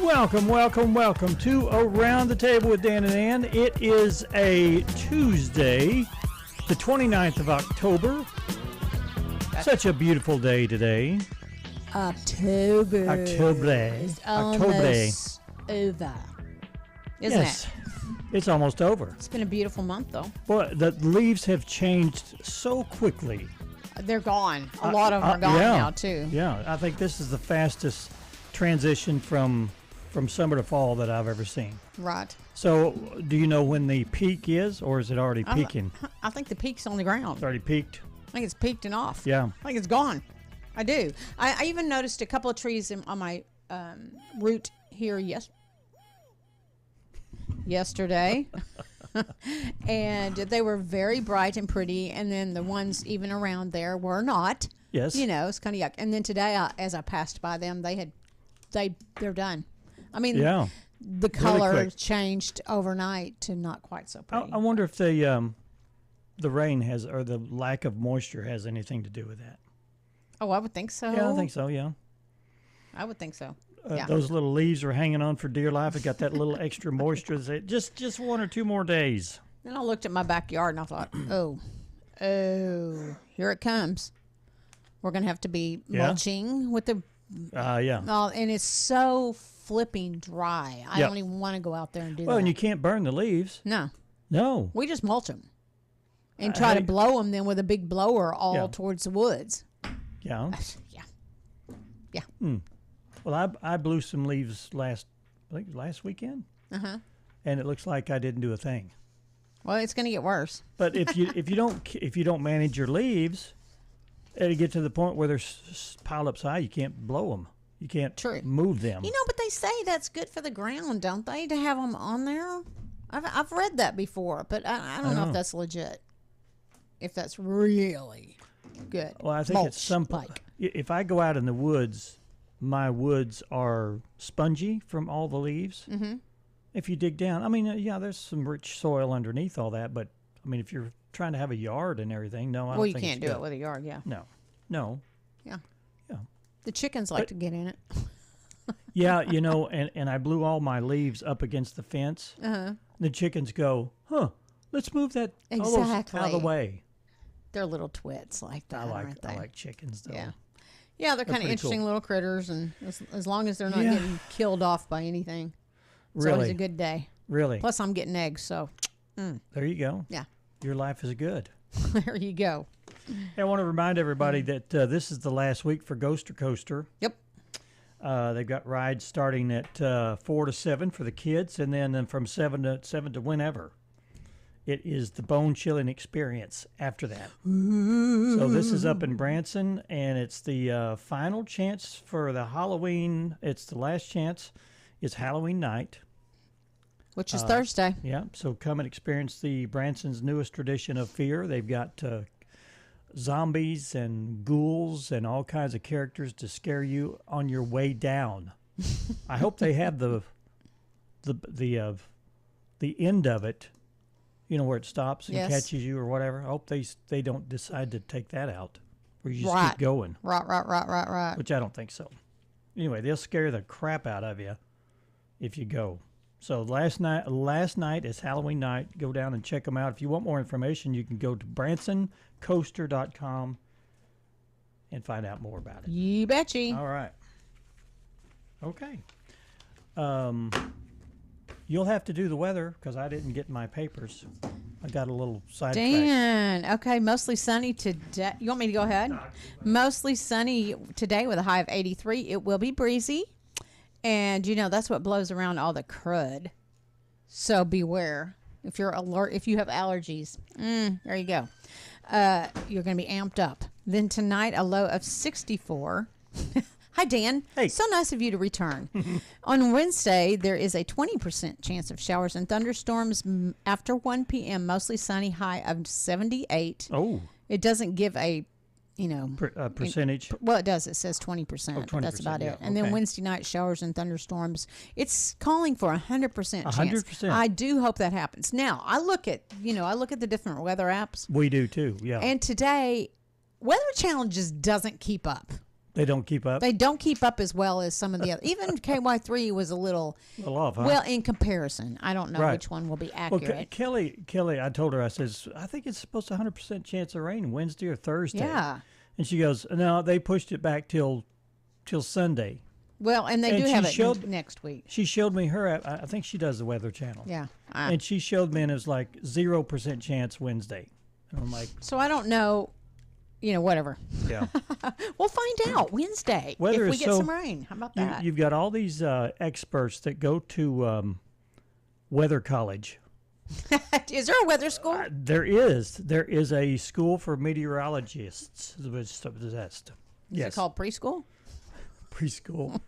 Welcome to Around the Table with Dan and Ann. It is a Tuesday, the 29th of October. Such a beautiful day today. October is almost over, isn't it? It's almost over. It's been a beautiful month, though. Boy, the leaves have changed so quickly. They're gone. A lot of them are gone now, too. Yeah, I think this is the fastest transition from summer to fall that I've ever seen. Right. So, do you know when the peak is, or is it already peaking? I think the peak's on the ground. It's already peaked? I think it's peaked and off. Yeah. I think it's gone. I do. I even noticed a couple of trees on my route here yesterday. And they were very bright and pretty, and then the ones even around there were not. Yes. You know, it's kind of yuck. And then today, as I passed by them, they're done. I mean, the color really changed overnight to not quite so pretty. I wonder if the rain has, or the lack of moisture has anything to do with that. Oh, I would think so. Yeah, I think so, yeah. I would think so. Those little leaves are hanging on for dear life. It got that little extra moisture. Just 1 or 2 more days. Then I looked at my backyard and I thought, oh, here it comes. We're going to have to be mulching with the... and it's so flipping dry. I don't even want to go out there and do that. Well, and you can't burn the leaves. No. We just mulch them and try to blow them then with a big blower towards the woods. Yeah. Yeah. Well, I blew some leaves last weekend. Uh-huh. And it looks like I didn't do a thing. Well, it's going to get worse. But if you don't manage your leaves, it'll get to the point where they're piled up so high you can't blow them. You can't move them. You know, but they say that's good for the ground, don't they, to have them on there? I've read that before, but I don't know if that's legit. If that's really good. Well, I think it's if I go out in the woods, my woods are spongy from all the leaves. Mm-hmm. If you dig down, I mean, there's some rich soil underneath all that, but I mean, if you're trying to have a yard and everything, no, I don't think you can't do it with a yard, No. Yeah. The chickens like to get in it. Yeah, and I blew all my leaves up against the fence. Uh-huh. The chickens go, let's move that all out of the way. They're little twits like that, aren't they? I like chickens, though. Yeah, they're kind of interesting little critters, and as long as they're not getting killed off by anything, it's always a good day. Really? Plus, I'm getting eggs, so. There you go. Yeah. Your life is good. There you go. Hey, I want to remind everybody that this is the last week for Ghoster Coaster. Yep. They've got rides starting at 4 to 7 for the kids, and then from 7 to whenever. It is the bone-chilling experience after that. Ooh. So this is up in Branson, and it's the final chance for the Halloween. It's the last chance. It's Halloween night. Which is Thursday. Yeah, so come and experience the Branson's newest tradition of fear. They've got zombies and ghouls and all kinds of characters to scare you on your way down. I hope they have the end of it, where it stops and catches you or whatever. I hope they don't decide to take that out, or you just keep going. Right. Which I don't think so. Anyway, they'll scare the crap out of you if you go. So last night is Halloween night. Go down and check them out. If you want more information, you can go to bransoncoaster.com and find out more about it. You betcha. All right. Okay. You'll have to do the weather because I didn't get my papers. I got a little sidetracked. Dan. Okay, mostly sunny today. You want me to go ahead? Mostly sunny today with a high of 83. It will be breezy. And, that's what blows around all the crud. So beware. If you're if you have allergies, there you go. You're going to be amped up. Then tonight, a low of 64. Hi, Dan. Hey. So nice of you to return. On Wednesday, there is a 20% chance of showers and thunderstorms after 1 p.m., mostly sunny, high of 78. Oh. It doesn't give a percentage. Well, it does. It says 20%. 20%, that's about it. Yeah, and then Wednesday night, showers and thunderstorms. It's calling for 100% chance. 100%. I do hope that happens. Now, I look at the different weather apps. We do too, yeah. And today, Weather Channel just doesn't keep up. They don't keep up. They don't keep up as well as some of the other. Even KY3 was a little off, huh? well in comparison. I don't know which one will be accurate. Well, Kelly, I told her, I says, I think it's supposed to 100% chance of rain Wednesday or Thursday. Yeah. And she goes, no, they pushed it back till Sunday. Well, and they do have it next week. She showed me her. I think she does the Weather Channel. Yeah. And she showed me, and it was like 0% chance Wednesday. And I'm like, so I don't know. Whatever. Yeah. We'll find out Wednesday Weather if we get some rain. How about that? You've got all these experts that go to weather college. Is there a weather school? There is. There is a school for meteorologists. Is it called preschool? Preschool.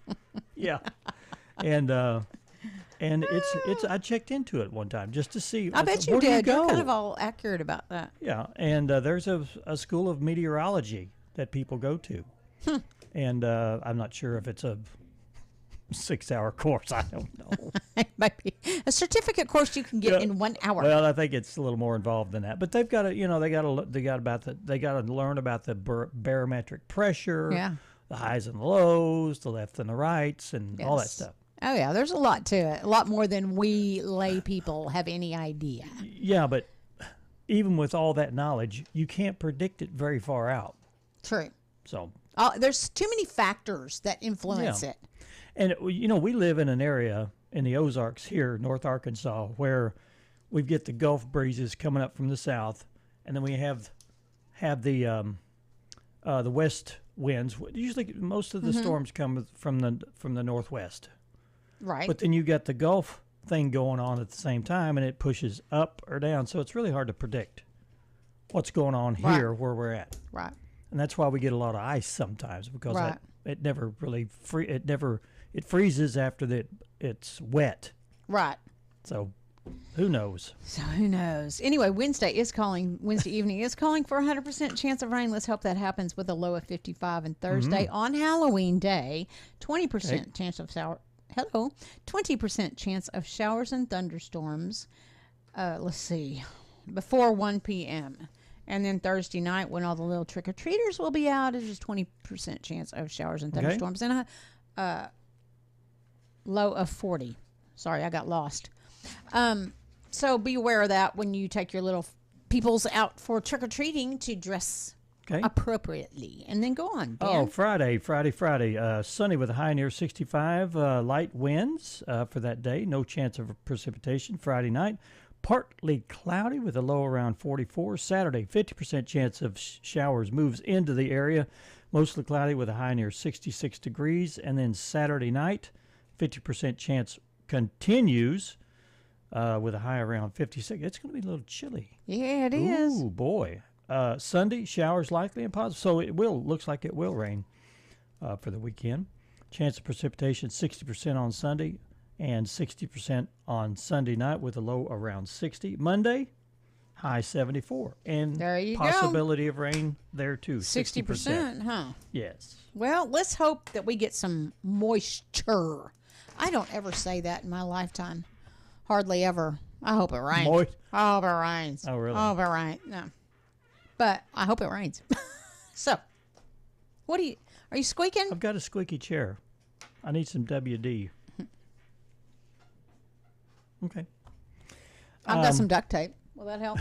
Yeah. And it's I checked into it one time just to see. I bet you did. You're kind of all accurate about that. Yeah, and there's a school of meteorology that people go to, and I'm not sure if it's a 6-hour course. I don't know. It might be a certificate course you can get in 1 hour. Well, I think it's a little more involved than that. But they've got to, they got to learn about the barometric pressure, the highs and the lows, the left and the rights, and all that stuff. Oh, yeah, there's a lot to it, a lot more than we lay people have any idea. Yeah, but even with all that knowledge, you can't predict it very far out. True. So there's too many factors that influence it. And, we live in an area in the Ozarks here, North Arkansas, where we get the Gulf breezes coming up from the south, and then we have the west winds. Usually most of the storms come from the northwest. Right. But then you got the Gulf thing going on at the same time, and it pushes up or down. So it's really hard to predict what's going on here where we're at. Right. And that's why we get a lot of ice sometimes, because it never really it freezes after it's wet. Right. So who knows? Anyway, Wednesday evening is calling for a 100% chance of rain. Let's hope that happens with a low of 55. And Thursday on Halloween Day, 20% chance of 20% chance of showers and thunderstorms. Let's see, before 1 p.m. And then Thursday night, when all the little trick-or-treaters will be out, is just 20% chance of showers and thunderstorms. And a low of 40. Sorry, I got lost. So be aware of that when you take your little peoples out for trick-or-treating to dress appropriately. And then go on, Ben. Oh, Friday. Sunny with a high near 65. Light winds for that day. No chance of precipitation. Friday night, partly cloudy with a low around 44. Saturday, 50% chance of showers moves into the area. Mostly cloudy with a high near 66 degrees. And then Saturday night, 50% chance continues with a high around 56. It's going to be a little chilly. Yeah, it is. Ooh, boy. Sunday, showers likely and possible. So looks like it will rain for the weekend. Chance of precipitation, 60% on Sunday and 60% on Sunday night with a low around 60. Monday, high 74. And there you possibility of rain there too. 60%, huh? Yes. Well, let's hope that we get some moisture. I don't ever say that in my lifetime. Hardly ever. I hope it rains. I hope it rains. Oh, really? I hope it rains. No. But I hope it rains. So, are you squeaking? I've got a squeaky chair. I need some WD. Okay. I've got some duct tape. Will that help?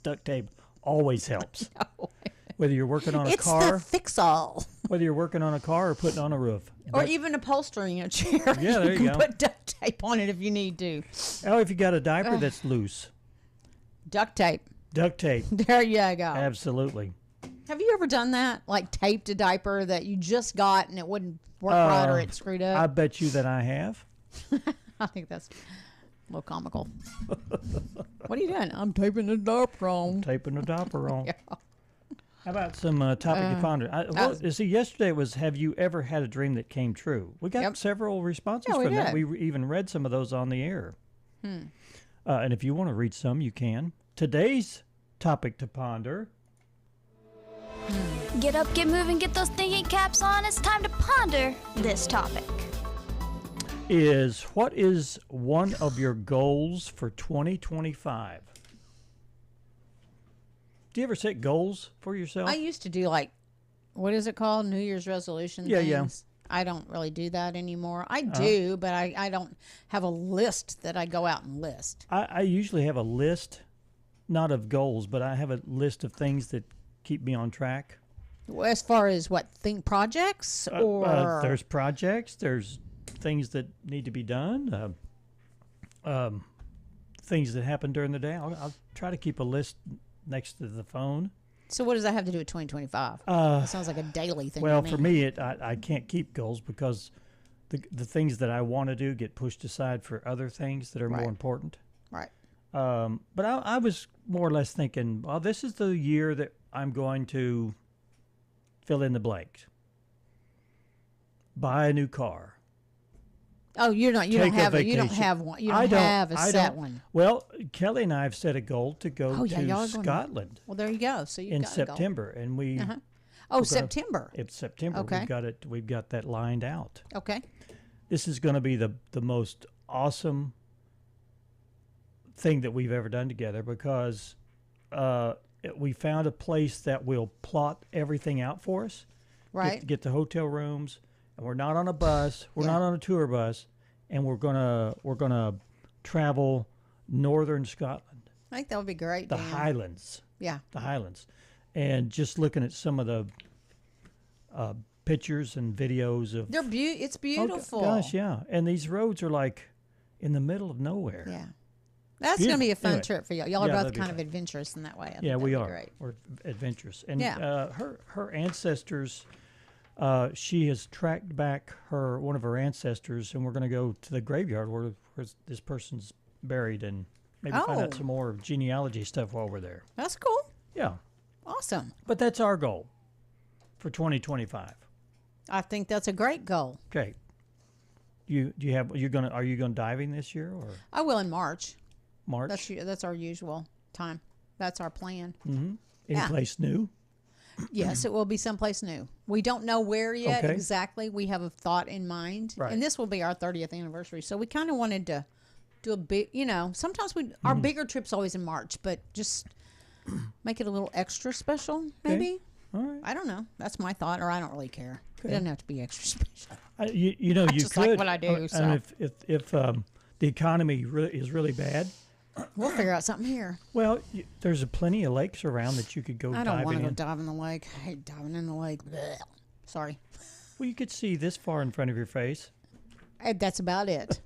Duct tape always helps. No. Whether you're working on a car. It's the fix-all. Whether you're working on a car or putting on a roof. Or even upholstering a chair. Yeah, there you can go. Put duct tape on it if you need to. Oh, if you got a diaper that's loose. Duct tape. Duct tape. There you go. Absolutely. Have you ever done that? Like taped a diaper that you just got and it wouldn't work right or it screwed up? I bet you that I have. I think that's a little comical. What are you doing? I'm taping the diaper on. Taping the diaper on. Yeah. How about some topic to ponder? Yesterday was, have you ever had a dream that came true? We got several responses from that. We even read some of those on the air. And if you want to read some, you can. Today's topic to ponder. Get up, get moving, get those thinking caps on. It's time to ponder this topic. What is one of your goals for 2025? Do you ever set goals for yourself? I used to do like what is it called? New Year's resolution things. I don't really do that anymore. I do, but I don't have a list that I go out and list. I usually have a list, not of goals, but I have a list of things that keep me on track. As far as what, projects or? There's projects, there's things that need to be done, things that happen during the day. I'll try to keep a list next to the phone. So what does that have to do with 2025? That sounds like a daily thing. Well, for me, I can't keep goals because the things that I want to do get pushed aside for other things that are more important. Right. But I was more or less thinking, well, this is the year that I'm going to fill in the blanks. Buy a new car. Oh, you don't have one. You don't have a set one. Well, Kelly and I have set a goal to go to Scotland. Well, there you go. So in September, and we. September. It's September. Okay. We've got that lined out. Okay. This is going to be the most awesome thing that we've ever done together because we found a place that will plot everything out for us. Right. Get the hotel rooms. And we're not on a bus. We're not on a tour bus, and we're gonna travel northern Scotland. I think that would be great. The Highlands. Yeah. The Highlands, and just looking at some of the pictures and videos of. It's beautiful. Oh, gosh, yeah. And these roads are like in the middle of nowhere. Yeah. That's going to be a fun trip for y'all. Y'all are both kind of adventurous in that way. I think we are. Great. We're adventurous, and her ancestors. She has tracked back one of her ancestors, and we're going to go to the graveyard where this person's buried and maybe find out some more genealogy stuff while we're there. That's cool. Yeah. Awesome. But that's our goal for 2025. I think that's a great goal. Okay. Are you going diving this year or? I will in March. March. That's our usual time. That's our plan. Mm-hmm. Any place new? Yes, it will be someplace new. We don't know where yet exactly. We have a thought in mind. Right. And this will be our 30th anniversary. So we kind of wanted to do a big, sometimes our bigger trip's always in March, but just make it a little extra special, maybe. All right. I don't know. That's my thought, or I don't really care. It doesn't have to be extra special. You just could. Like what I do. So. And if the economy is really bad, we'll figure out something here. Well, there's plenty of lakes around that you could go diving in. I don't want to go dive in the lake. I hate diving in the lake. Blech. Sorry. Well, you could see this far in front of your face. That's about it.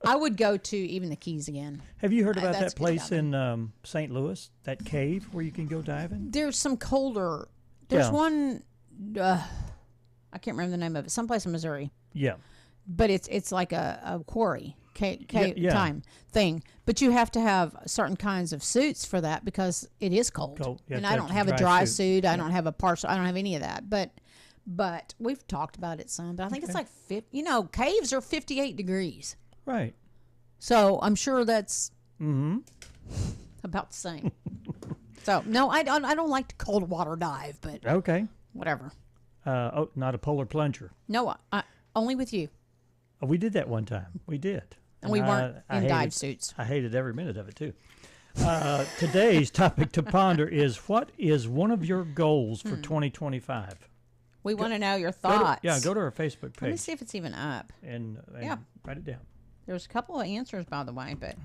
I would go to even the Keys again. Have you heard about that place in St. Louis, that cave where you can go diving? There's some colder. There's one. I can't remember the name of it. Someplace in Missouri. Yeah. But it's like a quarry. Time thing, but you have to have certain kinds of suits for that because it is cold. And I don't have a dry suit. I don't have a partial. I don't have any of that. But we've talked about it some. But I think it's like 50. Caves are 58 degrees. Right. So I'm sure that's about the same. So no, I don't like to cold water dive, but whatever. Not a polar plunger. No, only with you. We did that one time. We did. And we weren't in dive suits. I hated every minute of it, too. Today's topic to ponder is, what is one of your goals for 2025? We want to know your thoughts. Go to our Facebook page. Let me see if it's even up. And write it down. There's a couple of answers, by the way, but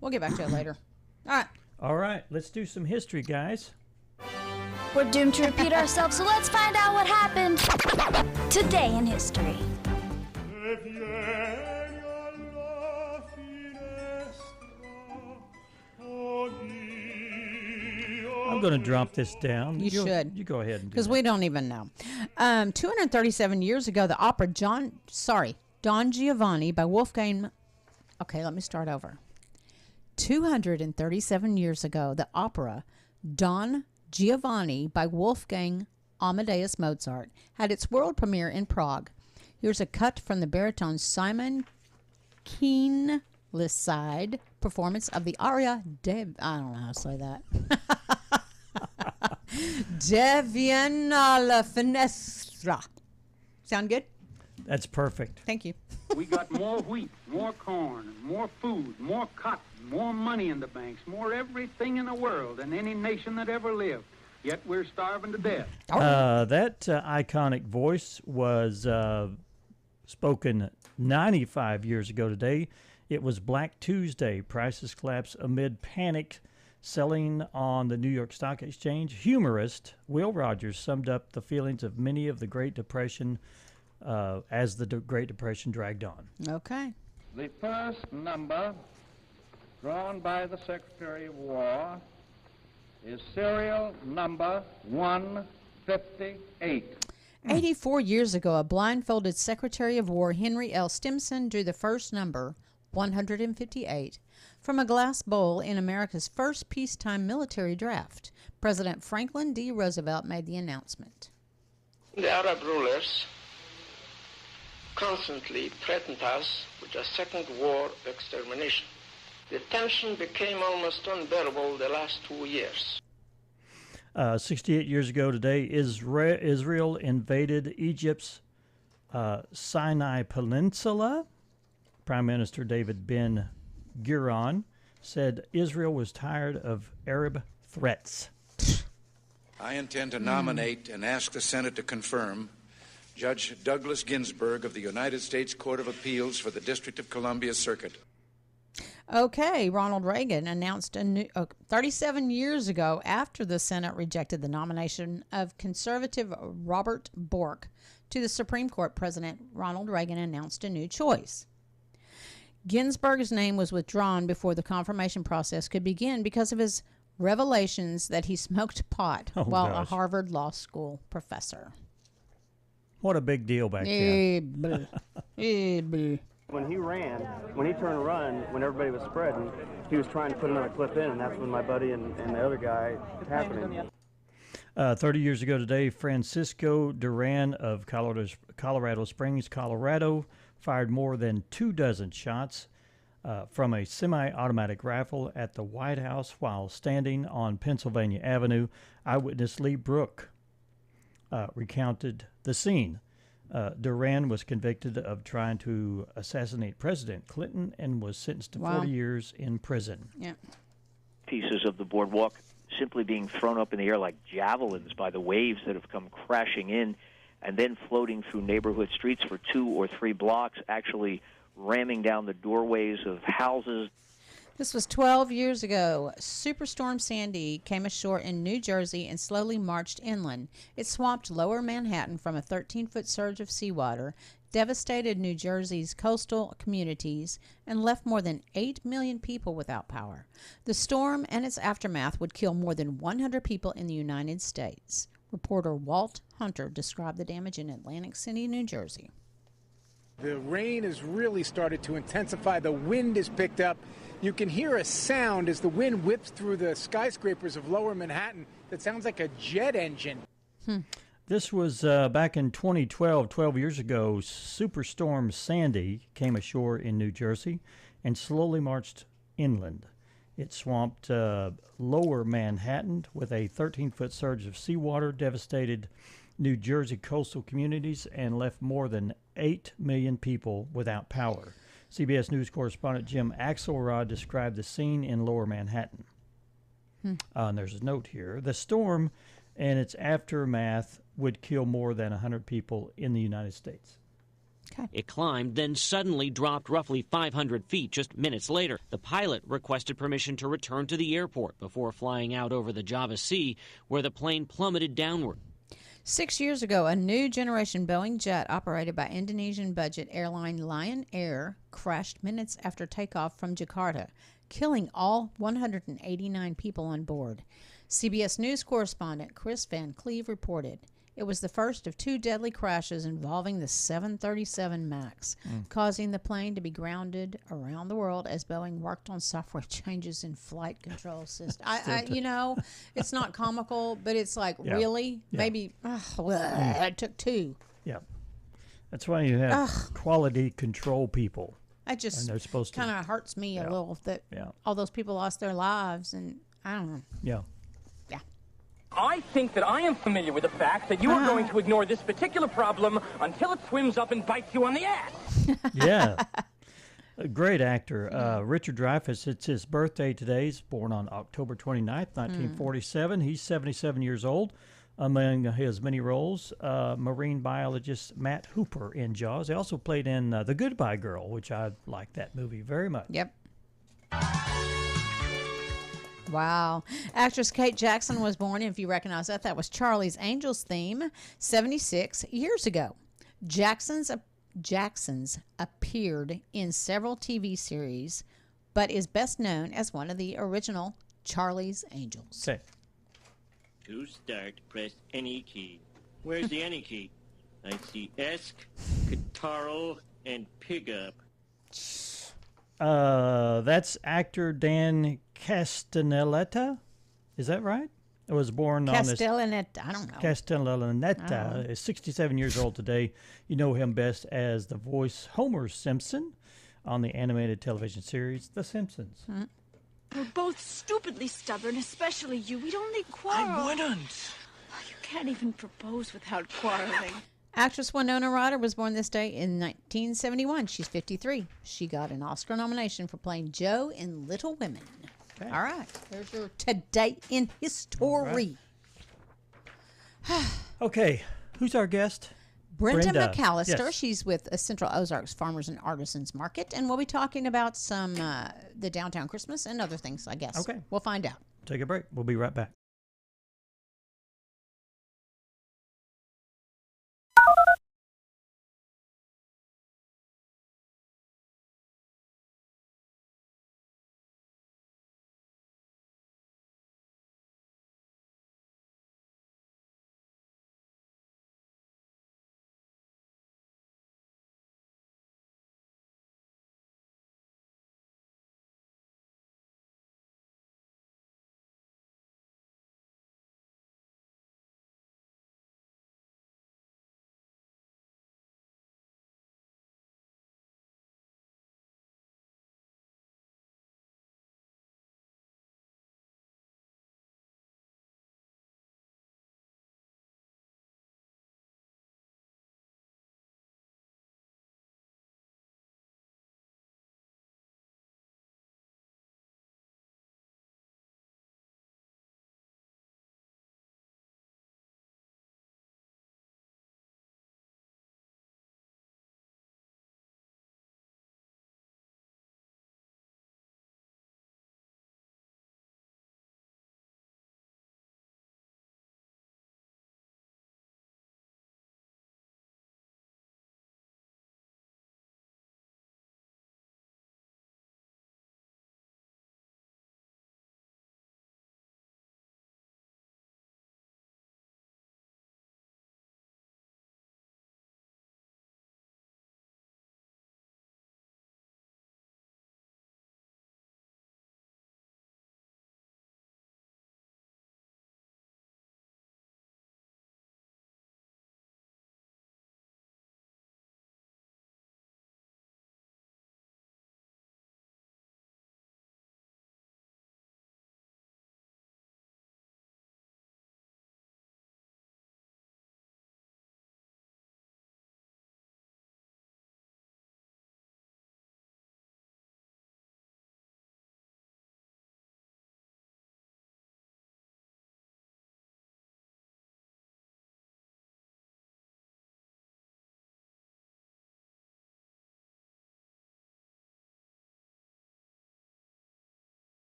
we'll get back to it later. All right. Let's do some history, guys. We're doomed to repeat ourselves, so let's find out what happened today in history. I'm going to drop this down. You should. You go ahead and do because we don't even know. 237 years ago, the opera Don Giovanni by Wolfgang. Okay, let me start over. 237 years ago, the opera Don Giovanni by Wolfgang Amadeus Mozart had its world premiere in Prague. Here's a cut from the baritone Simon Keenleside performance of the aria I don't know how to say that. De Vienna la Finestra. Sound good? That's perfect. Thank you. We got more wheat, more corn, more food, more cotton, more money in the banks, more everything in the world than any nation that ever lived. yet we're starving to death. That iconic voice was spoken 95 years ago today. It was Black Tuesday. Prices collapsed amid panic selling on the New York Stock Exchange. Humorist Will Rogers summed up the feelings of many of the Great Depression as the Great Depression dragged on. Okay. The first number drawn by the Secretary of War is serial number 158. 84 years ago, a blindfolded Secretary of War, Henry L. Stimson, drew the first number, 158, from a glass bowl in America's first peacetime military draft. President Franklin D. Roosevelt made the announcement. The Arab rulers constantly threatened us with a second war of extermination. The tension became almost unbearable the last 2 years. 68 years ago today, Israel invaded Egypt's Sinai Peninsula. Prime Minister David Ben-Gurion said Israel was tired of Arab threats. I intend to nominate and ask the Senate to confirm Judge Douglas Ginsburg of the United States Court of Appeals for the District of Columbia Circuit. Okay, Ronald Reagan announced 37 years ago, after the Senate rejected the nomination of conservative Robert Bork to the Supreme Court, President Ronald Reagan announced a new choice. Ginsburg's name was withdrawn before the confirmation process could begin because of his revelations that he smoked pot while a Harvard Law School professor. What a big deal back then. When he turned to run, when everybody was spreading, he was trying to put another clip in, and that's when my buddy and the other guy happened. 30 years ago today, Francisco Duran of Colorado Springs, Colorado, fired more than 24 shots from a semi-automatic rifle at the White House while standing on Pennsylvania Avenue. Eyewitness Lee Brook recounted the scene. Duran was convicted of trying to assassinate President Clinton and was sentenced to 40 years in prison. Yeah. Pieces of the boardwalk simply being thrown up in the air like javelins by the waves that have come crashing in and then floating through neighborhood streets for 2 or 3 blocks, actually ramming down the doorways of houses. This was 12 years ago. Superstorm Sandy came ashore in New Jersey and slowly marched inland. It swamped lower Manhattan from a 13-foot surge of seawater, devastated New Jersey's coastal communities, and left more than 8 million people without power. The storm and its aftermath would kill more than 100 people in the United States. Reporter Walt Hunter described the damage in Atlantic City, New Jersey. The rain has really started to intensify. The wind has picked up. You can hear a sound as the wind whips through the skyscrapers of lower Manhattan that sounds like a jet engine. This was back in 2012, 12 years ago. Superstorm Sandy came ashore in New Jersey and slowly marched inland. It swamped lower Manhattan with a 13-foot surge of seawater, devastated New Jersey coastal communities, and left more than 8 million people without power. CBS News correspondent Jim Axelrod described the scene in lower Manhattan. And there's a note here. The storm and its aftermath would kill more than 100 people in the United States. It climbed, then suddenly dropped roughly 500 feet just minutes later. The pilot requested permission to return to the airport before flying out over the Java Sea, where the plane plummeted downward. 6 years ago, a new generation Boeing jet operated by Indonesian budget airline Lion Air crashed minutes after takeoff from Jakarta, killing all 189 people on board. CBS News correspondent Chris Van Cleve reported it was the first of 2 deadly crashes involving the 737 MAX, causing the plane to be grounded around the world as Boeing worked on software changes in flight control system. It's not comical, but it's like, really? Yeah. Maybe it took 2. Yeah. That's why you have quality control people. It just kind of hurts me a little that all those people lost their lives, and I don't know. Yeah. I think that I am familiar with the fact that you are going to ignore this particular problem until it swims up and bites you on the ass. Yeah. A great actor. Richard Dreyfuss, it's his birthday today. He's born on October 29th, 1947. He's 77 years old. Among his many roles, marine biologist Matt Hooper in Jaws. He also played in The Goodbye Girl, which I like that movie very much. Yep. Wow. Actress Kate Jackson was born, if you recognize that was Charlie's Angels theme 76 years ago. Jackson's appeared in several TV series, but is best known as one of the original Charlie's Angels. Okay. To start, press any key. Where's the any key? I see Esk, Guitarro, and Pickup. That's actor Dan Castellaneta. Is that right? It was born on this. Castellaneta, I don't know. Castellaneta is 67 years old today. You know him best as the voice Homer Simpson on the animated television series The Simpsons. We're both stupidly stubborn, especially you. We'd only quarrel. I wouldn't. You can't even propose without quarreling. Actress Winona Ryder was born this day in 1971. She's 53. She got an Oscar nomination for playing Jo in Little Women. Okay. All right. There's your Today in History. Right. Okay. Who's our guest? Brenda McAllister. Yes. She's with Central Ozarks Farmers and Artisans Market, and we'll be talking about some the downtown Christmas and other things, I guess. Okay. We'll find out. Take a break. We'll be right back.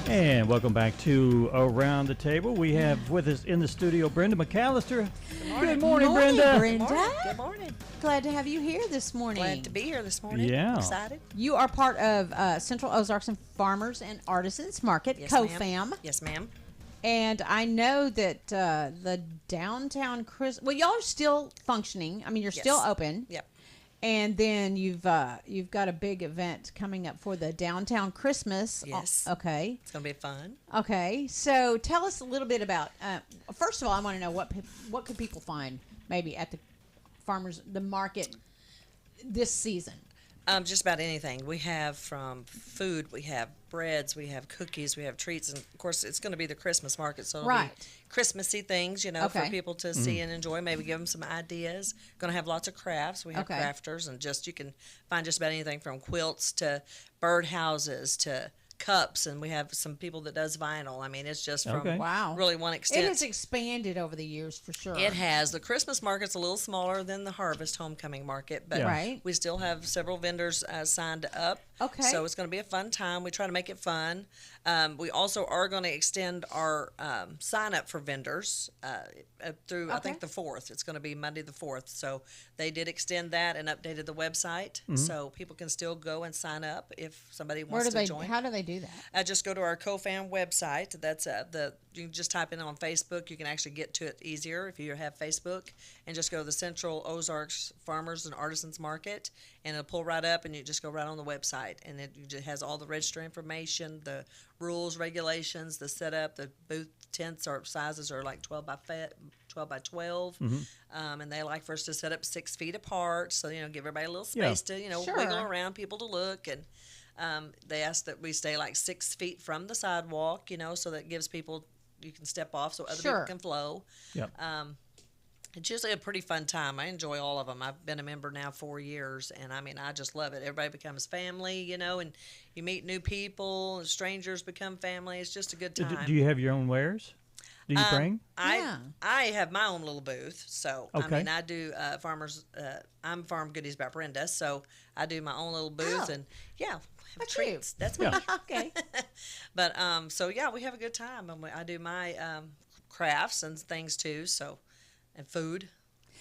And welcome back to Around the Table. We have with us in the studio Brenda McAllister. Good morning, Brenda. Brenda. Good morning. Glad to have you here this morning. Glad to be here this morning. Yeah. Excited. You are part of Central Ozarks and Farmers and Artisans Market, Yes, COFAM. ma'am. Yes, ma'am. And I know that the downtown well, y'all are still functioning. I mean, you're still open. Yep. And then you've got a big event coming up for the downtown Christmas. Yes. Okay. It's gonna be fun. Okay. So tell us a little bit about. First of all, I want to know what could people find maybe at the market this season. Just about anything. We have from food, we have breads, we have cookies, we have treats, and of course it's going to be the Christmas market, so it'll be Christmassy things, for people to see and enjoy. Maybe give them some ideas. Going to have lots of crafts. We have crafters, and you can find just about anything from quilts to birdhouses to cups, and we have some people that does vinyl. I mean, it's just from really one extent. It has expanded over the years for sure. It has. The Christmas market's a little smaller than the Harvest Homecoming Market, but we still have several vendors signed up. Okay. So it's going to be a fun time. We try to make it fun. We also are going to extend our sign up for vendors through, I think, the 4th. It's going to be Monday the 4th. So they did extend that and updated the website. So people can still go and sign up if somebody wants to join. How do they do that? Just go to our COFAM website. That's you can just type in on Facebook. You can actually get to it easier if you have Facebook, and just go to the Central Ozarks Farmers and Artisans Market, and it'll pull right up, and you just go right on the website, and it just has all the register information, the rules, regulations, the setup. The booth tents or sizes are like 12 by 12, and they like for us to set up 6 feet apart, so give everybody a little space to wiggle around, people to look, and they ask that we stay like 6 feet from the sidewalk, so that gives people, you can step off so other people can flow. Yep. It's usually a pretty fun time. I enjoy all of them. I've been a member now 4 years, and I mean, I just love it. Everybody becomes family, and you meet new people, and strangers become family. It's just a good time. Do you have your own wares? Do you bring? I have my own little booth, so I mean, I do farmers. I'm Farm Goodies by Brenda, so I do my own little booth, and have treats. That's me. Okay. But we have a good time, and I do my crafts and things too. So, and food.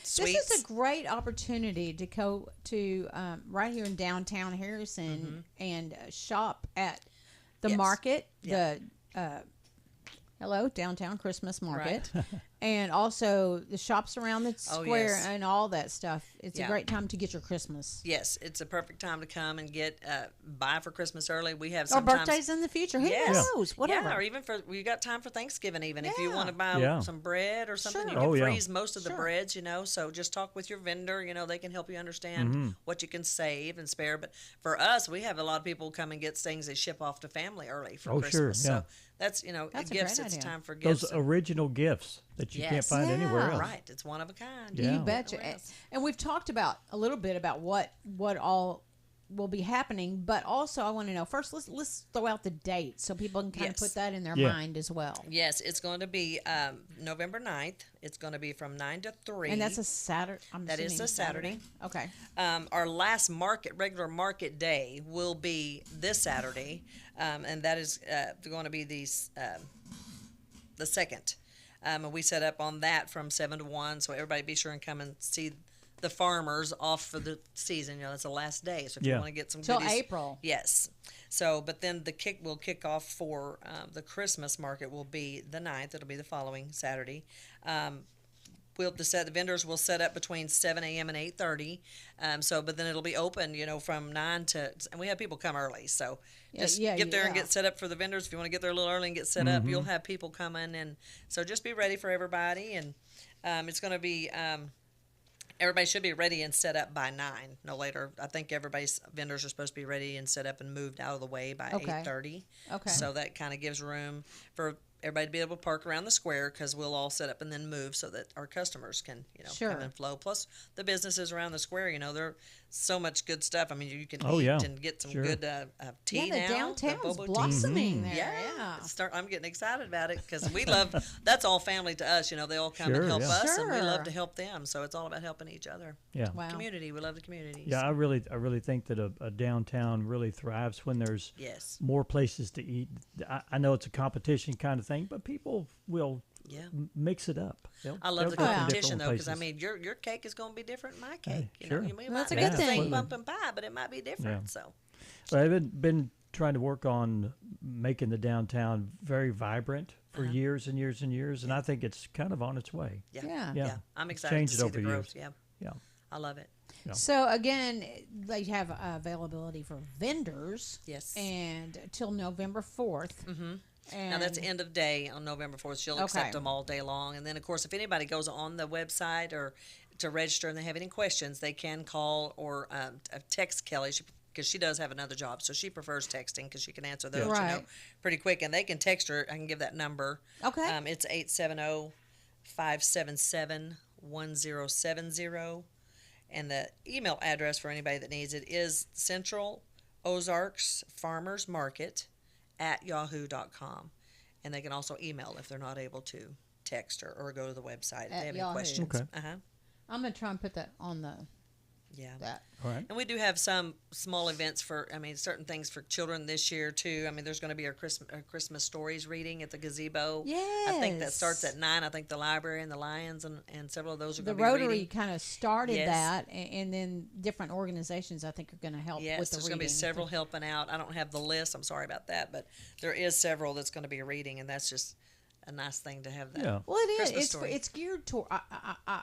Sweets. This is a great opportunity to go to right here in downtown Harrison and shop at the market, the downtown Christmas market, and also the shops around the square and all that stuff. It's a great time to get your Christmas. Yes, it's a perfect time to come and get buy for Christmas early. We have or birthdays in the future. Who knows? Whatever. Yeah, or even we got time for Thanksgiving. Even if you want to buy some bread or something, you can freeze most of the breads. So just talk with your vendor. They can help you understand what you can save and spare. But for us, we have a lot of people come and get things they ship off to family early for Christmas. Sure, yeah. So that's gifts. It's time for those gifts. original gifts that you can't find anywhere else. Right, it's one of a kind. You betcha. And we've talked about a little bit about what all will be happening, but also I want to know first. Let's throw out the date so people can kind of put that in their mind as well. Yes, it's going to be November 9th. It's going to be from 9 to 3. And that's a Saturday. That is a Saturday. Okay. Our last regular market day will be this Saturday, and that is going to be the 2nd. And we set up on that from 7 to 1, so everybody be sure and come and see the farmers off for the season. It's the last day, so if you want to get some goodies. Till April. Yes. So, but then will kick off for the Christmas market will be the 9th. It'll be the following Saturday. The vendors will set up between 7 a.m. and 8:30. But then it'll be open, from 9 to, and we have people come early. So just get there and get set up for the vendors. If you want to get there a little early and get set up, you'll have people coming. And so just be ready for everybody. And it's going to be, everybody should be ready and set up by 9, no later. I think everybody's vendors are supposed to be ready and set up and moved out of the way by 8:30. Okay. So that kind of gives room for everybody to be able to park around the square because we'll all set up and then move so that our customers can, Sure. come and flow. Plus, the businesses around the square, there's so much good stuff. I mean, you can Oh, eat yeah. and get some Sure. good tea Yeah, the now. downtown's boba tea. blossoming there. Yeah. I'm getting excited about it because we love. That's all family to us. They all come Sure, and help yeah. us, and we love Sure. to help them. So it's all about helping each other. Yeah. Wow. Community. We love the community. Yeah, so. I really think that a downtown really thrives when there's Yes. more places to eat. I know it's a competition kind of thing, but people will mix it up. I love the they'll go to competition different though, because places. your cake is going to be different than my cake. sure. You That's might a make good the same thing. pumpkin pie, but it might be different. Yeah. So So I've been trying to work on making the downtown very vibrant for years and years and years, and I think it's kind of on its way. Yeah. I'm excited Changed to it see over the growth. years. Yeah, I love it. Yeah. So again, they have availability for vendors. Yes. And till November 4th. Mm-hmm. And Now that's end of day on November 4th. She'll accept them all day long, and then of course, if anybody goes on the website or to register and they have any questions, they can call or text Kelly. Because she does have another job, so she prefers texting because she can answer those, Right. pretty quick. And they can text her. I can give that number. Okay. It's 870-577-1070. And the email address for anybody that needs it is Central Ozarks Farmers Market @yahoo.com. And they can also email if they're not able to text or go to the website if they have Yahoo. any questions. Okay. I'm gonna try and put that on the. Yeah. That. All right. And we do have some small events for, certain things for children this year too. There's going to be our Christmas stories reading at the gazebo. Yes. I think that starts at 9. I think the library and the Lions and several of those are The going to be Rotary reading. kind of started Yes. that, and then different organizations I think are going to help Yes, with the there's reading. going to be several helping out. I don't have the list. I'm sorry about that, but there is several that's going to be reading, and that's just a nice thing to have that. Yeah. Well, it is. Christmas story. It's geared toward.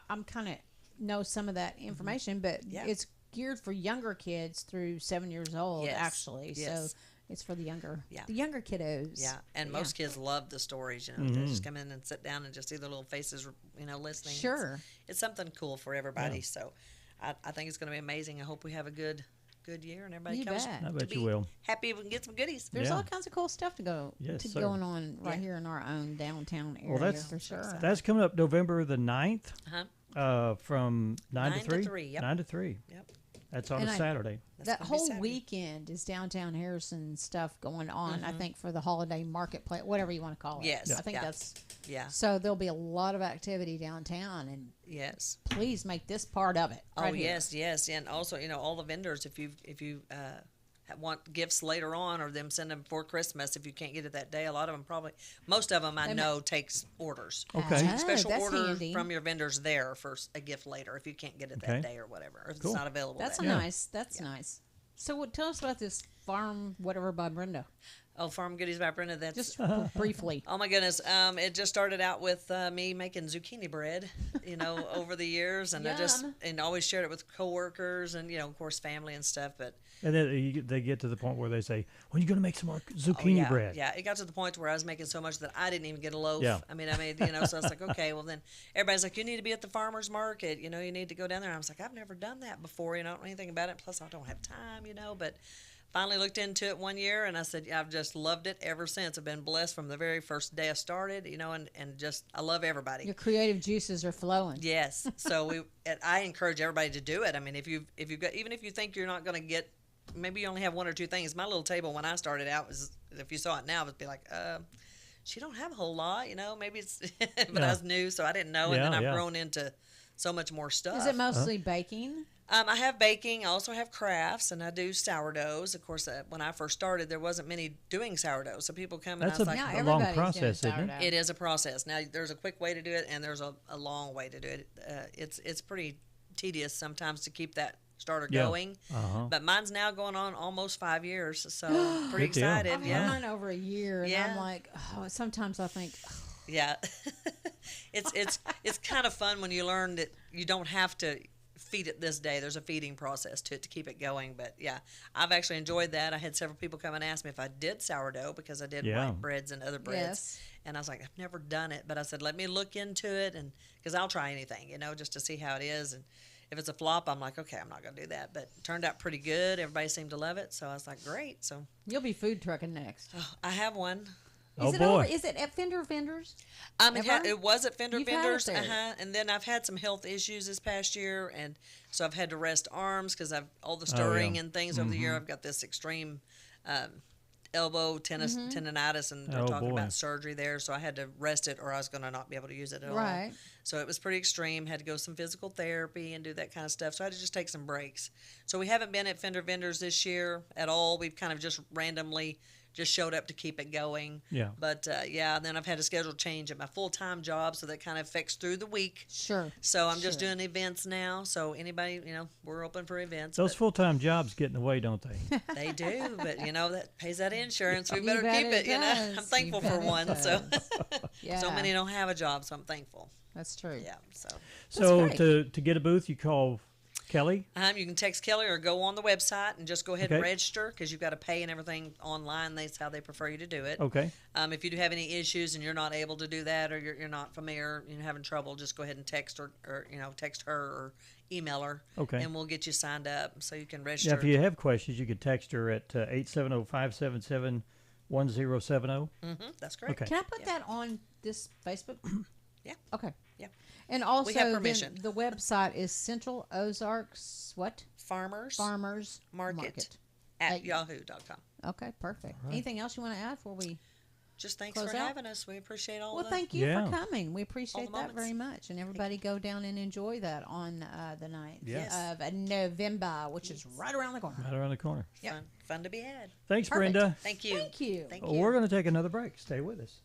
I'm kind of know some of that information, but Yeah. it's geared for younger kids through 7 years old. Yes. Actually, Yes. so it's for the younger, Yeah. kiddos. Yeah, and most kids love the stories. They just come in and sit down and just see their little faces, listening. Sure. It's something cool for everybody. So, I think it's going to be amazing. I hope we have a good year and everybody You comes. bet. I to bet be you will. Happy we can get some goodies. There's Yeah. all kinds of cool stuff to go Yes, sir. going on right Yeah. here in our own downtown area. Well, that's for sure. That's coming up November the 9th, Uh-huh. From 9 to 3. 3, yep. 9 to 3. Yep. That's on And a Saturday. That gonna be whole Saturday. weekend is downtown Harrison stuff going on. I think for the holiday marketplace, whatever you want to call it. Yes. I think Yeah. that's Yeah. so. There'll be a lot of activity downtown, and Yes. please make this part of it. Oh right here. yes, and also all the vendors. If you want gifts later on, or them send them for Christmas, if you can't get it that day, a lot of them most of them I They know takes orders. Okay. So you Ah, can special that's order handy. from your vendors there for a gift later if you can't get it that Okay. day or whatever, or if Cool. it's not available. That's that a day. nice. That's nice. So, tell us about this farm, whatever by Brenda. Oh, Farm Goodies by Brenda. That's Just briefly. Oh my goodness! It just started out with me making zucchini bread, over the years, and I just Yum. and always shared it with coworkers and of course family and stuff. But And then they get to the point where they say, when are you going to make some more oh, zucchini yeah, bread? yeah, it got to the point where I was making so much that I didn't even get a loaf. Yeah. I made so I was like, okay, well then everybody's like, you need to be at the farmer's market. You need to go down there. And I was like, I've never done that before. I don't know anything about it. Plus, I don't have time. But finally looked into it one year, and I said, I've just loved it ever since. I've been blessed from the very first day I started, and just I love everybody. Your creative juices are flowing. Yes. So I encourage everybody to do it. If you've got, even if you think you're not going to get, maybe you only have one or two things. My little table when I started out was, if you saw it now, it'd be like, she don't have a whole lot, maybe it's, but I was new, so I didn't know. And then I've grown into so much more stuff. Is it mostly baking? I have baking. I also have crafts, and I do sourdoughs. Of course, when I first started, there wasn't many doing sourdough, so people come and That's I was like, a long process, isn't it? it is a process. Now, there's a quick way to do it, and there's a long way to do it. It's pretty tedious sometimes to keep that starter going. Uh-huh. But mine's now going on almost 5 years, so I'm pretty Good deal. excited. I've Yeah, had mine over a year, and I'm like, sometimes I think, yeah. It's kind of fun when you learn that you don't have to feed it this day. There's a feeding process to it to keep it going. But yeah, I've actually enjoyed that. I had several people come and ask me if I did sourdough, because I did white breads and other breads. Yes. And I was like, I've never done it, but I said, let me look into it, and because I'll try anything, just to see how it is. And if it's a flop, I'm like, okay, I'm not going to do that. But it turned out pretty good. Everybody seemed to love it. So I was like, great. So you'll be food trucking next. I have one. Is it over? Is it at Fender Vendors? It was at Fender You've had it Vendors, there. and then I've had some health issues this past year, and so I've had to rest arms because I've all the stirring and things over the year. I've got this extreme elbow tendonitis, and they're talking about surgery there, so I had to rest it, or I was going to not be able to use it at all. So it was pretty extreme. Had to go some physical therapy and do that kind of stuff. So I had to just take some breaks. So we haven't been at Fender Vendors this year at all. We've kind of just randomly just showed up to keep it going. Yeah. But and then I've had a schedule change at my full-time job, so that kind of affects through the week. Sure. So I'm just doing events now. So anybody, we're open for events. Those full-time jobs get in the way, don't they? They do, but that pays that insurance. We better bet keep it. does. I'm thankful You for bet it one. So Yeah. so many don't have a job, so I'm thankful. That's true. Yeah. So to get a booth, you call Kelly? You can text Kelly or go on the website and just go ahead and Okay. register, because you've got to pay and everything online. That's how they prefer you to do it. Okay. If you do have any issues and you're not able to do that, or you're not familiar, you're having trouble, just go ahead and text or text her or email her. Okay. And we'll get you signed up so you can register. Yeah, if you have questions, you could text her at 870-577-1070. That's correct. Okay. Can I put that on this Facebook? Yeah. Okay. Yeah. And also, we have then permission. the website is Central Ozarks Farmers Market at yahoo.com. Okay, perfect. Right. Anything else you want to add before we? Just thanks close for out? having us. We appreciate all Well, the thank you Yeah. for coming. We appreciate that moments. very much. And everybody go down and enjoy that on the night Yes. of November, which is right around the corner. Right around the corner. Fun to be had. Thanks, Perfect. Brenda. Thank you. Thank you. Thank Well, you. we're going to take another break. Stay with us.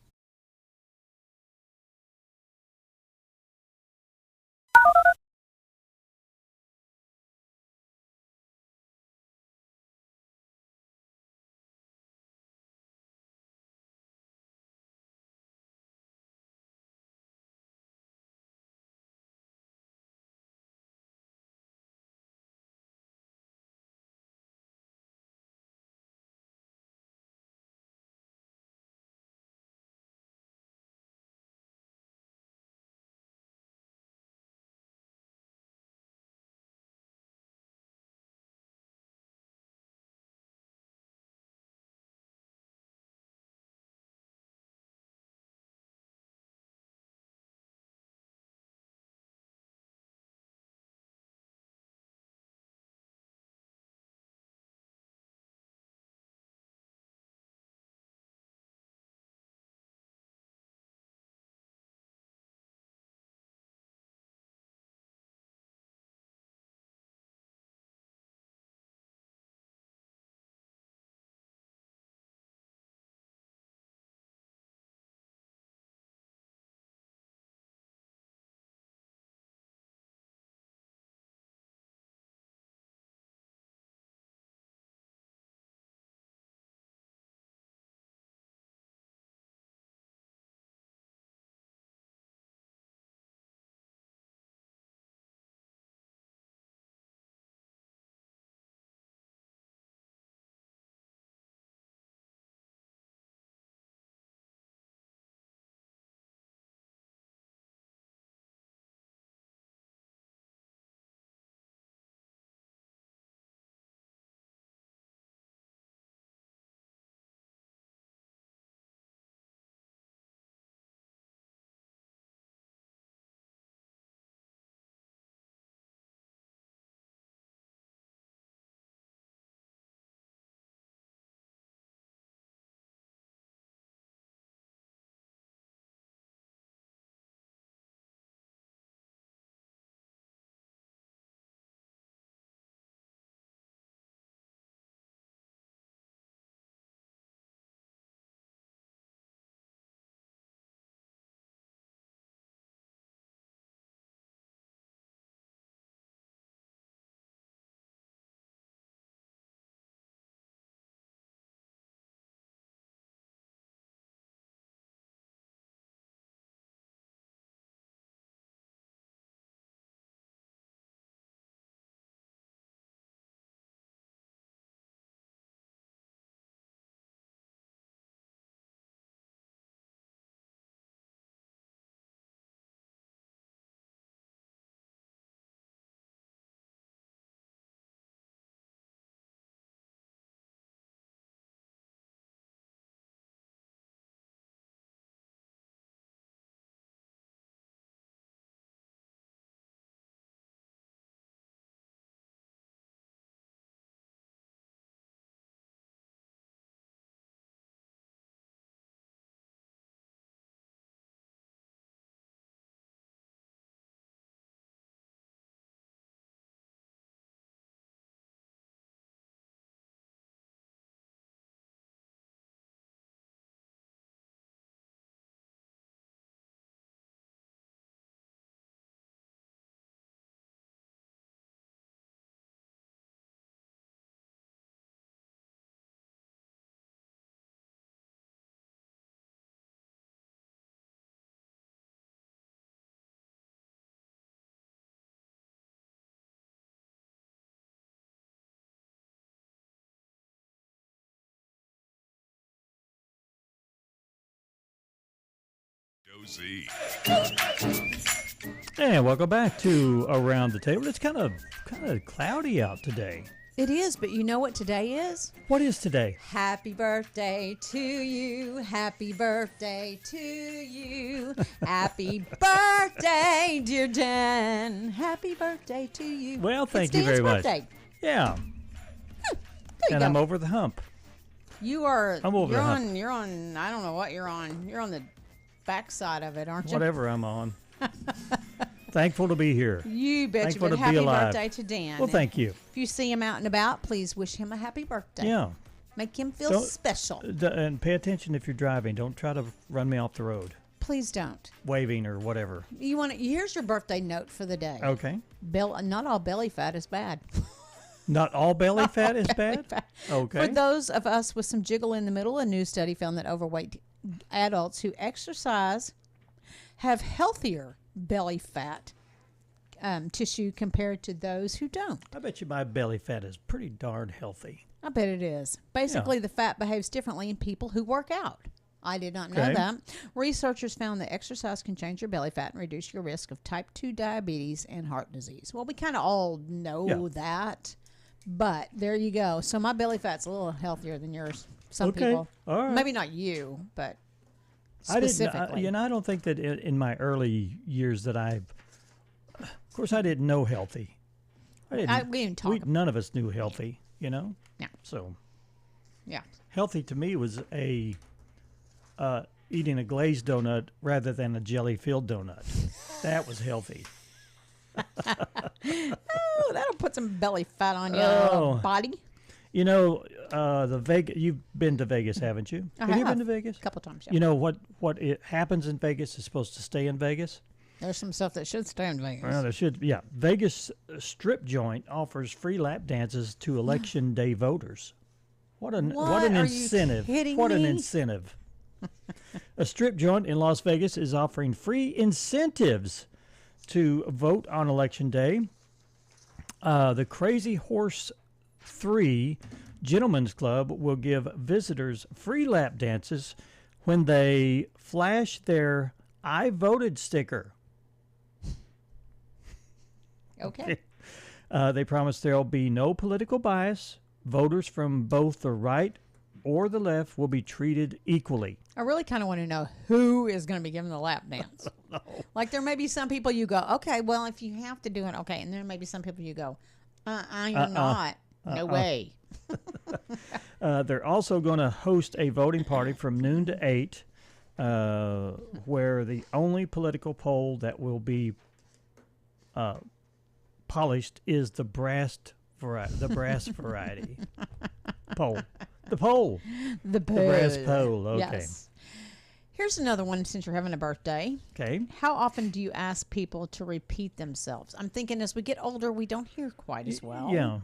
And welcome back to Around the Table. It's kind of cloudy out today. It is, but you know what today is? What is today? Happy birthday to you. Happy birthday to you. Happy birthday, dear Dan. Happy birthday to you. Well, thank it's you Dan's very much. Birthday. Yeah. There you And go. I'm over the hump. You are. I'm over you're the on. hump. You're on. I don't know what you're on. You're on the backside of it, aren't you? Whatever I'm on. Thankful to be here. You bet Thankful you. to But be happy alive. birthday to Dan. Well, thank you. If you see him out and about, please wish him a happy birthday. Yeah. Make him feel Don't- special. And pay attention if you're driving. Don't try to run me off the road, Please don't. waving or whatever. You want to? Here's your birthday note for the day. Okay. Not all belly fat is bad. Not all belly fat is Belly bad? fat. Okay. For those of us with some jiggle in the middle, a new study found that overweight adults who exercise have healthier belly fat tissue compared to those who don't. I bet you my belly fat is pretty darn healthy. I bet it is. Basically, the fat behaves differently in people who work out. I did not know Okay. that. Researchers found that exercise can change your belly fat and reduce your risk of type 2 diabetes and heart disease. Well, we kind of all know that, but there you go. So my belly fat's a little healthier than yours. Some Okay. people. All right. Maybe not you, but I specifically. I don't think that in my early years that of course, I didn't know healthy. we didn't talk about none of us knew healthy, Yeah. So Yeah. healthy to me was eating a glazed donut rather than a jelly-filled donut. That was healthy. Oh, that'll put some belly fat on your body. You know, the Vegas. You've been to Vegas, haven't you? I Have you have. been to Vegas? A couple times, yeah. You know what it happens in Vegas is supposed to stay in Vegas. There's some stuff that should stay in Vegas. Well, there should. Yeah, Vegas strip joint offers free lap dances to election day voters. What an What? Are you incentive! kidding What an me? incentive! A strip joint in Las Vegas is offering free incentives to vote on election day. The Crazy Horse 3 Gentlemen's Club will give visitors free lap dances when they flash their "I voted" sticker. Okay. They promise there will be no political bias. Voters from both the right or the left will be treated equally. I really kind of want to know who is going to be giving the lap dance. Like there may be some people you go, okay, well, if you have to do it, okay. And there may be some people you go, you're not. No way. They're also going to host a voting party from noon to 8, where the only political poll that will be polished is the brass variety poll. The poll. The brass poll. Okay. Yes. Here's another one since you're having a birthday. Okay. How often do you ask people to repeat themselves? I'm thinking as we get older, we don't hear quite as well. Yeah.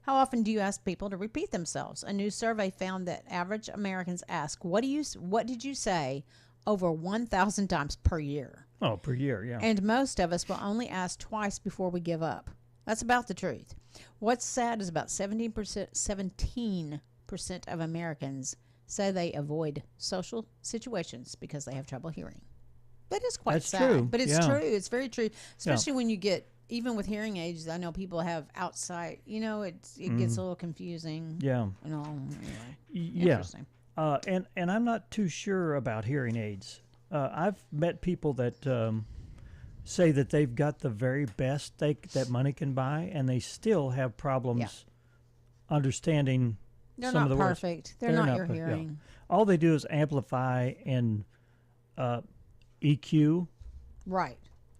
How often do you ask people to repeat themselves? A new survey found that average Americans ask, what did you say over 1,000 times per year? Oh, per year, yeah. And most of us will only ask twice before we give up. That's about the truth. What's sad is about 17% of Americans say they avoid social situations because they have trouble hearing. That is quite That's sad. true. But it's Yeah. true. It's very true. Especially when you get, even with hearing aids, I know people have outside, it gets a little confusing. Yeah. Anyway. Yeah. Interesting. And I'm not too sure about hearing aids. I've met people that say that they've got the very best that money can buy, and they still have problems understanding They're some not of the words. perfect. They're not your yeah. hearing. All they do is amplify and EQ Right.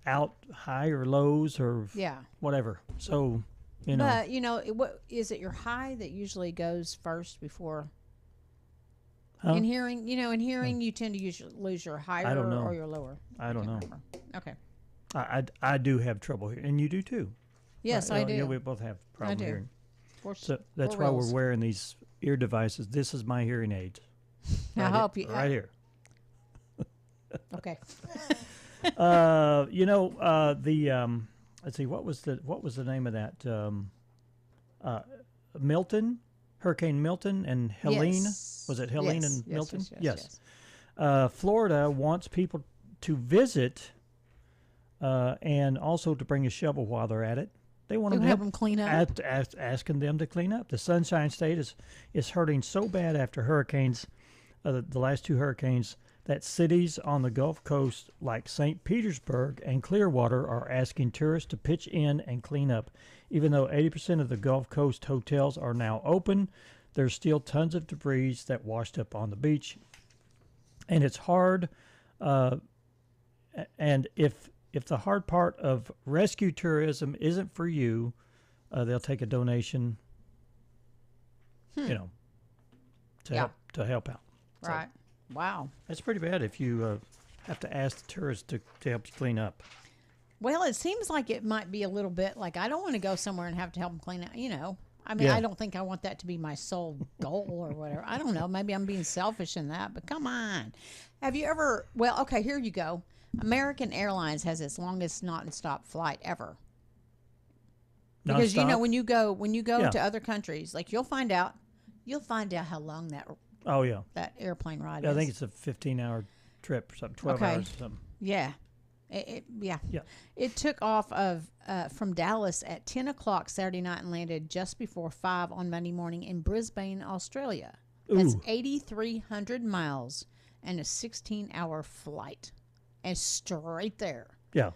out high or lows or Yeah. whatever. So, But, what is it your high that usually goes first before? Huh? In hearing, you tend to lose your higher I don't know. or your lower. I don't know. Remember. Okay. I do have trouble hearing, and you do too. Yes, Right? I do. Yeah, we both have problem do. hearing. For So that's why reals. we're wearing these ear devices. This is my hearing aid. I'll help you. Right here. Okay. Let's see, what was the name of that? Milton, Hurricane Milton and Helene. Yes. Was it Helene Yes, and yes, Milton? yes. Florida wants people to visit and also to bring a shovel while they're at it. They want To to help them clean up? Asking them to clean up. The Sunshine State is hurting so bad after hurricanes, the last two hurricanes, that cities on the Gulf Coast like St. Petersburg and Clearwater are asking tourists to pitch in and clean up. Even though 80% of the Gulf Coast hotels are now open, there's still tons of debris that washed up on the beach. And it's hard. And if the hard part of rescue tourism isn't for you, they'll take a donation, to help out. Right. Wow. That's pretty bad if you have to ask the tourists to help you clean up. Well, it seems like it might be a little bit like I don't want to go somewhere and have to help them clean up, I mean, Yeah. I don't think I want that to be my sole goal or whatever. I don't know. Maybe I'm being selfish in that, but come on. Have you ever, well, okay, here you go. American Airlines has its longest non-stop flight ever. Because Non-stop? when you go Yeah. to other countries, like you'll find out how long that Oh, yeah. that airplane ride Yeah, is. I think it's a 15-hour trip or something, 12 hours or something. Yeah. It took off from Dallas at 10 o'clock Saturday night and landed just before 5 on Monday morning in Brisbane, Australia. That's Ooh. 8,300 miles and a 16-hour flight. And straight there. Yeah.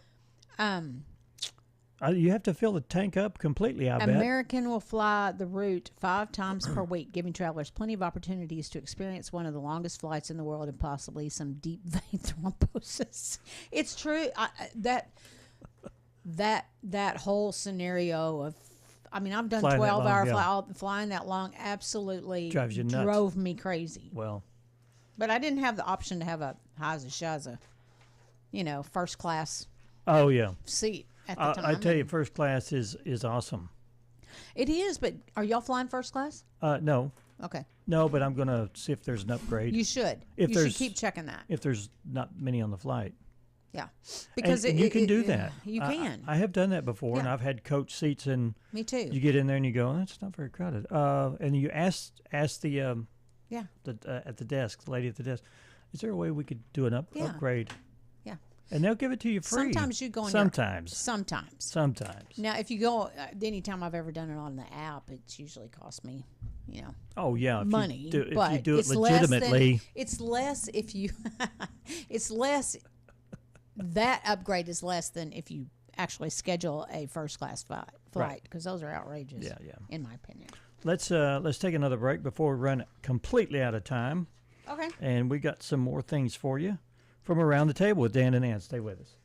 You have to fill the tank up completely, I bet. American will fly the route 5 times per week, giving travelers plenty of opportunities to experience one of the longest flights in the world and possibly some deep vein thrombosis. It's true that whole scenario of, I mean, I've done Flying that 12-hour long, flying that long absolutely Drives you nuts. drove me crazy. Well, but I didn't have the option to have a Haza first class oh, yeah. seat at the time. I tell you, first class is awesome. It is, but are y'all flying first class? No. Okay. No, but I'm going to see if there's an upgrade. You should. You should keep checking that. If there's not many on the flight. Yeah. Because and you can do that. You can. I have done that before, and I've had coach seats, and me too. You get in there and you go, that's not very crowded. And you ask the at the desk, the lady at the desk, is there a way we could do an upgrade? Yeah. And they'll give it to you free. Sometimes you go on Sometimes. Now, if you go, any time I've ever done it on the app, it's usually cost me, Oh yeah, money. If you but do it it's legitimately, it's less if you, it's that upgrade is less than if you actually schedule a first class flight because those are outrageous. Yeah. In my opinion. Let's take another break before we run completely out of time. Okay. And we got some more things for you from Around the Table with Dan and Ann. Stay with us.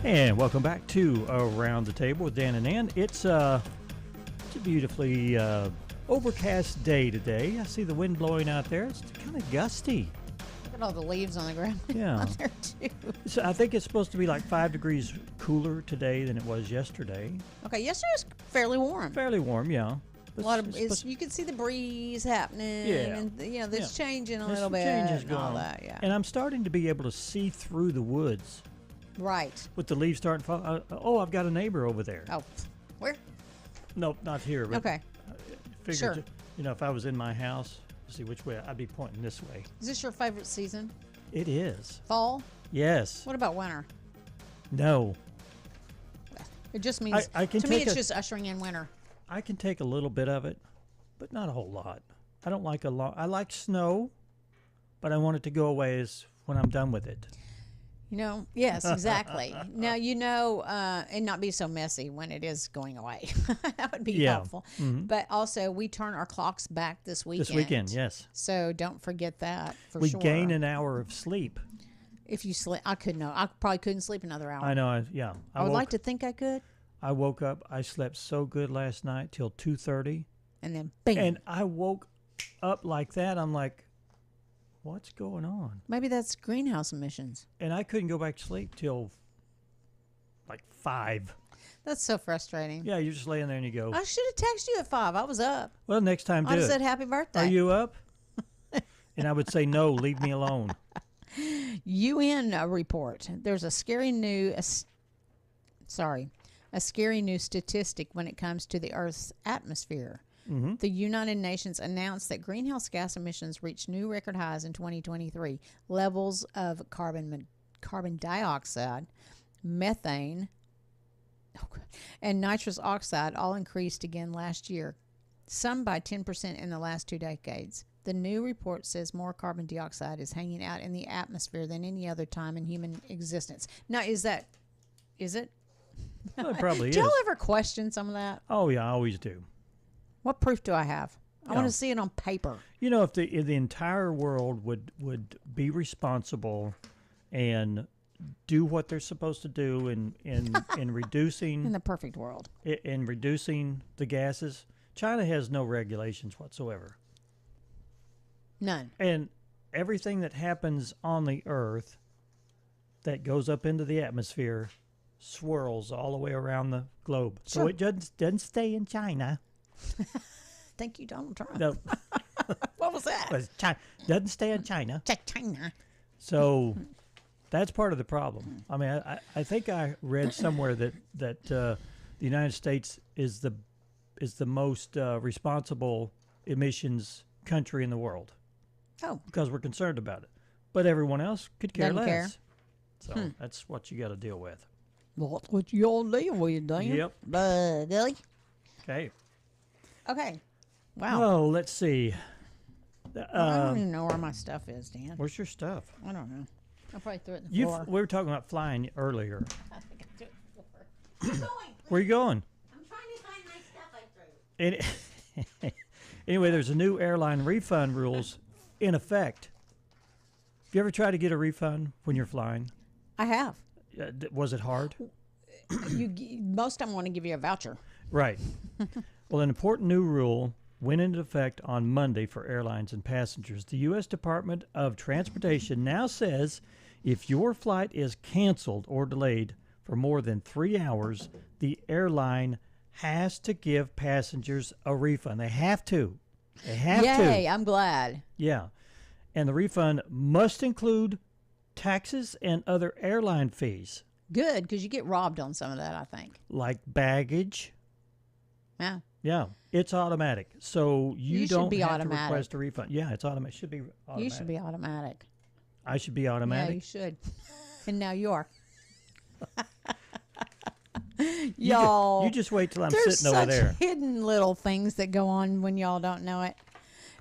And welcome back to Around the Table with Dan and Ann. It's a beautifully overcast day today. I see the wind blowing out there. It's kind of gusty. Look at all the leaves on the ground. Yeah. out there too. So I think it's supposed to be like 5 degrees cooler today than it was yesterday. Okay, yesterday was fairly warm. Fairly warm, yeah. A lot of you can see the breeze happening, Yeah. and there's changing a There's little some bit, changes and going all on. that. Yeah, And I'm starting to be able to see through the woods right. with the leaves starting to fall. Oh, I've got a neighbor over there. Oh, where? No, not here. But Okay. Figured, Sure. if I was in my house, see which way I'd be pointing this way. Is this your favorite season? It is. Fall? Yes. What about winter? No. It just means I can to me take it's just ushering in winter. I can take a little bit of it, but not a whole lot. I don't like a lot. I like snow, but I want it to go away when I'm done with it. Yes, exactly. Now, and not be so messy when it is going away. That would be helpful. Mhm. But also, we turn our clocks back this weekend. This weekend, yes. So don't forget that for We sure. gain an hour of sleep. If you sleep, I probably couldn't sleep another hour. I know. I would like to think I could. I woke up. I slept so good last night till 2:30. And then bam. And I woke up like that. I'm like, what's going on? Maybe that's greenhouse emissions. And I couldn't go back to sleep till like 5. That's so frustrating. Yeah, you're just laying there and you go. I should have texted you at 5. I was up. Well, next time do I it. said happy birthday. Are you up? And I would say no. Leave me alone. UN report. There's a scary new statistic when it comes to the Earth's atmosphere. Mm-hmm. The United Nations announced that greenhouse gas emissions reached new record highs in 2023. Levels of carbon dioxide, methane, and nitrous oxide all increased again last year, some by 10% in the last 2 decades. The new report says more carbon dioxide is hanging out in the atmosphere than any other time in human existence. Now, is it? Well, it probably Do is. y'all ever question some of that? Oh, yeah, I always do. What proof do I have? I Yeah. want to see it on paper. If the entire world would be responsible and do what they're supposed to do in reducing In the perfect world. in reducing the gases, China has no regulations whatsoever. None. And everything that happens on the Earth that goes up into the atmosphere swirls all the way around the globe. So Sure. it doesn't stay in China. Thank you, Donald Trump. No. What was that? Doesn't stay in China. China. So that's part of the problem. I mean, I think I read somewhere that the United States is the most responsible emissions country in the world. Oh. Because we're concerned about it. But everyone else could care Doesn't less. care. So that's what you got to deal with. Well, what you all deal with, Dan? Yep. Buddy. Okay. Okay. Wow. Oh, let's see. I don't even know where my stuff is, Dan. Where's your stuff? I don't know. I probably threw it in the floor. We were talking about flying earlier. I think I threw it in the floor. Where are you going? I'm trying to find my stuff I threw. Anyway, there's a new airline refund rules in effect. Have you ever tried to get a refund when you're flying? I have. Was it hard? Most of them want to give you a voucher. Right. Well, an important new rule went into effect on Monday for airlines and passengers. The U.S. Department of Transportation now says if your flight is canceled or delayed for more than 3 hours, the airline has to give passengers a refund. They have to. They have to. Yay, I'm glad. Yeah. And the refund must include taxes and other airline fees. Good, because you get robbed on some of that, I think. Like baggage. Yeah. Yeah, it's automatic. So you don't be have automatic. to request a refund. Yeah, it's automatic. It should be automatic. You should be automatic. I should be automatic? Yeah, you should. And now you are. Y'all. You just wait till I'm sitting over there. There's such hidden little things that go on when y'all don't know it.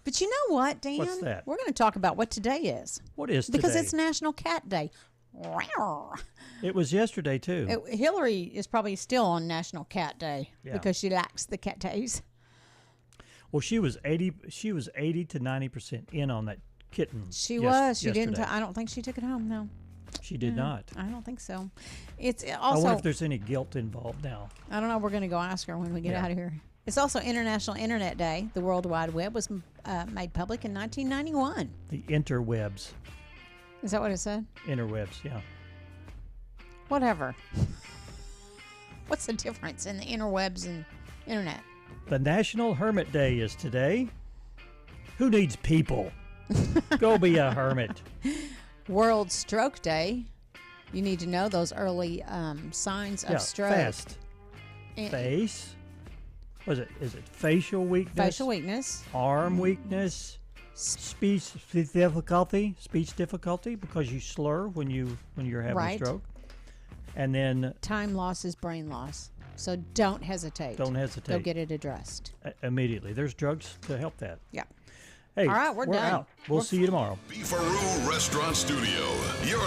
But you know what, Dan? What's that? We're going to talk about what today is. What is today? Because it's National Cat Day. It was yesterday, too. Hillary is probably still on National Cat Day because she likes the cat days. Well, she was 80 to 90% in on that kitten. She was. She yesterday. didn't. I don't think she took it home. No. She did not. I don't think so. It's I also. wonder if there's any guilt involved now. I don't know. We're going to go ask her when we get Yeah. out of here. It's also International Internet Day. The World Wide Web was made public in 1991. The interwebs. Is that what it said? Interwebs, yeah. Whatever. What's the difference in the interwebs and internet? The National Hermit Day is today. Who needs people? Go be a hermit. World Stroke Day. You need to know those early signs of stroke. Fast. Face. Is it facial weakness? Facial weakness. Arm weakness. Speech difficulty. Speech difficulty because you slur when you're having a stroke. And then time loss is brain loss. So don't hesitate. Don't hesitate. Go get it addressed. Immediately. There's drugs to help that. Yeah. Hey, all right, we're done. Out. We'll see you tomorrow. Beefaroo Restaurant Studio, your